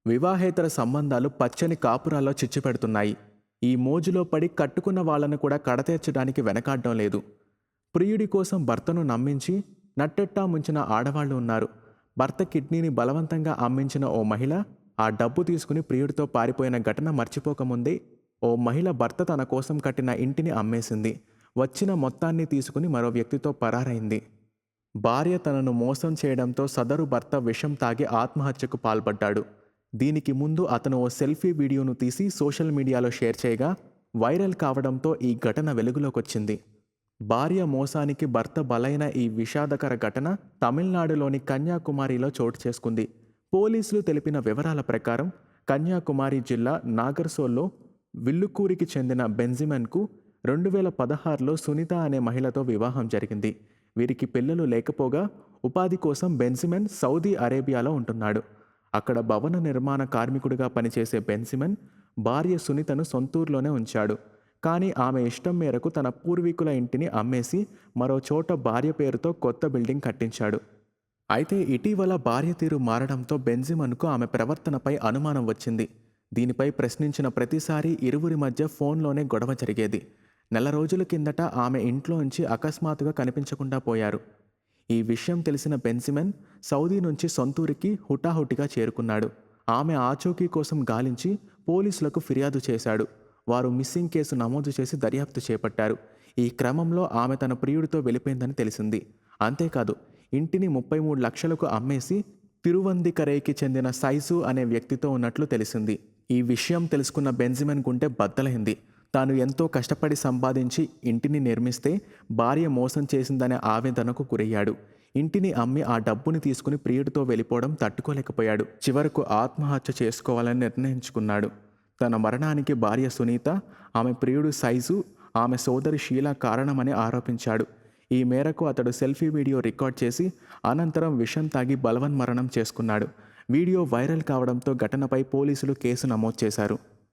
వివాహేతర సంబంధాలు పచ్చని కాపురాల్లో చిచ్చుపెడుతున్నాయి. ఈ మోజులో పడి కట్టుకున్న వాళ్లను కూడా కడతేర్చడానికి వెనకాడడం లేదు. ప్రియుడి కోసం భర్తను నమ్మించి నట్టెట్టా ముంచిన ఆడవాళ్లు ఉన్నారు. భర్త కిడ్నీని బలవంతంగా అమ్మించిన ఓ మహిళ ఆ డబ్బు తీసుకుని ప్రియుడితో పారిపోయిన ఘటన మర్చిపోకముందే ఓ మహిళ భర్త తన కోసం కట్టిన ఇంటిని అమ్మేసింది. వచ్చిన మొత్తాన్ని తీసుకుని మరో వ్యక్తితో పరారైంది. భార్య తనను మోసం చేయడంతో సదరు భర్త విషం తాగి ఆత్మహత్యకు పాల్పడ్డాడు. దీనికి ముందు అతను ఓ సెల్ఫీ వీడియోను తీసి సోషల్ మీడియాలో షేర్ చేయగా వైరల్ కావడంతో ఈ ఘటన వెలుగులోకొచ్చింది. భార్య మోసానికి భర్త బలైన ఈ విషాదకర ఘటన తమిళనాడులోని కన్యాకుమారిలో చోటు చేసుకుంది. పోలీసులు తెలిపిన వివరాల ప్రకారం కన్యాకుమారి జిల్లా నాగర్సోల్లో విల్లుకూరికి చెందిన బెంజిమెన్కు 2016లో సునీత అనే మహిళతో వివాహం జరిగింది. వీరికి పిల్లలు లేకపోగా ఉపాధి కోసం బెంజిమెన్ సౌదీ అరేబియాలో ఉంటున్నాడు. అక్కడ భవన నిర్మాణ కార్మికుడిగా పనిచేసే బెంజిమెన్ భార్య సునీతను సొంతూరులోనే ఉంచాడు. కానీ ఆమె ఇష్టం మేరకు తన పూర్వీకుల ఇంటిని అమ్మేసి మరో చోట భార్య పేరుతో కొత్త బిల్డింగ్ కట్టించాడు. అయితే ఇటీవల భార్య తీరు మారడంతో బెంజిమెన్కు ఆమె ప్రవర్తనపై అనుమానం వచ్చింది. దీనిపై ప్రశ్నించిన ప్రతిసారి ఇరువురి మధ్య ఫోన్లోనే గొడవ జరిగేది. నెల రోజుల కిందట ఆమె ఇంట్లోంచి అకస్మాత్తుగా కనిపించకుండా పోయారు. ఈ విషయం తెలిసిన బెంజిమెన్ సౌదీ నుంచి సొంతూరికి హుటాహుటిగా చేరుకున్నాడు. ఆమె ఆచూకీ కోసం గాలించి పోలీసులకు ఫిర్యాదు చేశాడు. వారు మిస్సింగ్ కేసు నమోదు చేసి దర్యాప్తు చేపట్టారు. ఈ క్రమంలో ఆమె తన ప్రియుడితో వెళ్ళిపోయిందని తెలిసింది. అంతేకాదు, ఇంటిని 33 లక్షలకు అమ్మేసి తిరువందికరైకి చెందిన సైజు అనే వ్యక్తితో ఉన్నట్లు తెలిసింది. ఈ విషయం తెలుసుకున్న బెంజిమెన్ గుండె బద్దలైంది. తాను ఎంతో కష్టపడి సంపాదించి ఇంటిని నిర్మిస్తే భార్య మోసం చేసిందనే ఆవేదనకు గురయ్యాడు. ఇంటిని అమ్మి ఆ డబ్బుని తీసుకుని ప్రియుడితో వెళ్ళిపోవడం తట్టుకోలేకపోయాడు. చివరకు ఆత్మహత్య చేసుకోవాలని నిర్ణయించుకున్నాడు. తన మరణానికి భార్య సునీత, ఆమె ప్రియుడు సైజు, ఆమె సోదరి షీలా కారణమని ఆరోపించాడు. ఈ మేరకు అతడు సెల్ఫీ వీడియో రికార్డ్ చేసి అనంతరం విషం తాగి బలవన్మరణం చేసుకున్నాడు. వీడియో వైరల్ కావడంతో ఘటనపై పోలీసులు కేసు నమోదు చేశారు.